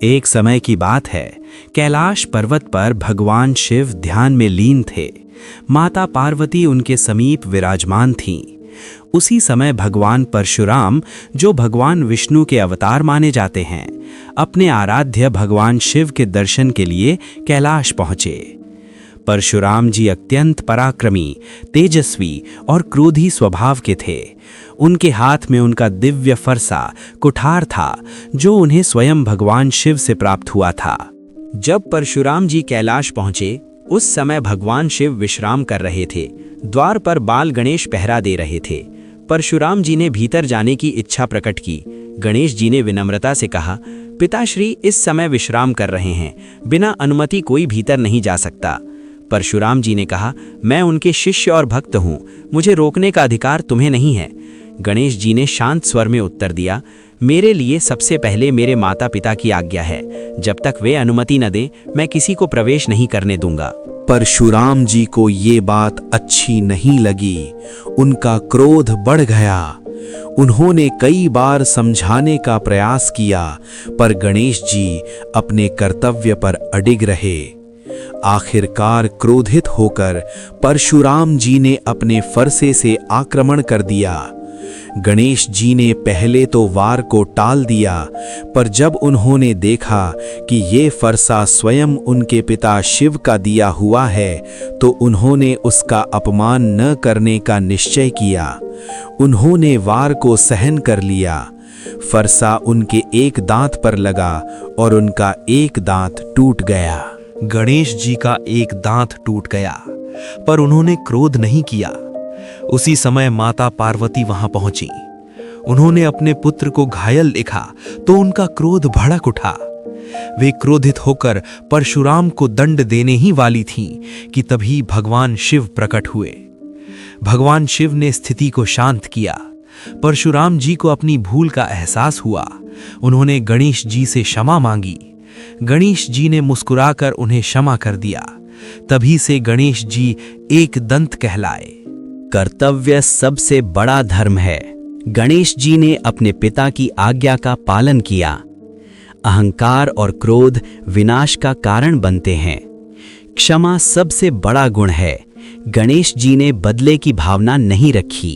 एक समय की बात है, कैलाश पर्वत पर भगवान शिव ध्यान में लीन थे। माता पार्वती उनके समीप विराजमान थीं। उसी समय भगवान परशुराम, जो भगवान विष्णु के अवतार माने जाते हैं, अपने आराध्य भगवान शिव के दर्शन के लिए कैलाश पहुंचे। परशुराम जी अत्यंत पराक्रमी, तेजस्वी और क्रोधी स्वभाव के थे। उनके हाथ में उनका दिव्य फरसा कुठार था, जो उन्हें स्वयं भगवान शिव से प्राप्त हुआ था। जब परशुराम जी कैलाश पहुंचे, उस समय भगवान शिव विश्राम कर रहे थे। द्वार पर बाल गणेश पहरा दे रहे थे। परशुराम जी ने भीतर जाने की इच्छा प्रकट की। गणेश जी ने विनम्रता से कहा, पिताश्री इस समय विश्राम कर रहे हैं, बिना अनुमति कोई भीतर नहीं जा सकता। परशुराम जी ने कहा, मैं उनके शिष्य और भक्त हूँ, मुझे रोकने का अधिकार तुम्हें नहीं है। गणेश जी ने शांत स्वर में उत्तर दिया, मेरे लिए सबसे पहले मेरे माता पिता की आज्ञा है। जब तक वे अनुमति न दें, मैं किसी को प्रवेश नहीं करने दूंगा। परशुराम जी को ये बात अच्छी नहीं लगी। उनका क्रोध बढ़ गया। उन्होंने कई बार समझाने का प्रयास किया, पर गणेश जी अपने कर्तव्य पर अडिग रहे। आखिरकार क्रोधित होकर परशुराम जी ने अपने फरसे से आक्रमण कर दिया। गणेश जी ने पहले तो वार को टाल दिया, पर जब उन्होंने देखा कि ये फरसा स्वयं उनके पिता शिव का दिया हुआ है, तो उन्होंने उसका अपमान न करने का निश्चय किया। उन्होंने वार को सहन कर लिया। फरसा उनके एक दांत पर लगा और उनका एक दांत टूट गया। गणेश जी का एक दांत टूट गया, पर उन्होंने क्रोध नहीं किया। उसी समय माता पार्वती वहां पहुंची। उन्होंने अपने पुत्र को घायल देखा तो उनका क्रोध भड़क उठा। वे क्रोधित होकर परशुराम को दंड देने ही वाली थीं कि तभी भगवान शिव प्रकट हुए। भगवान शिव ने स्थिति को शांत किया। परशुराम जी को अपनी भूल का एहसास हुआ। उन्होंने गणेश जी से क्षमा मांगी। गणेश जी ने मुस्कुराकर उन्हें क्षमा कर दिया। तभी से गणेश जी एक दंत कहलाए। कर्तव्य सबसे बड़ा धर्म है। गणेश जी ने अपने पिता की आज्ञा का पालन किया। अहंकार और क्रोध विनाश का कारण बनते हैं। क्षमा सबसे बड़ा गुण है। गणेश जी ने बदले की भावना नहीं रखी।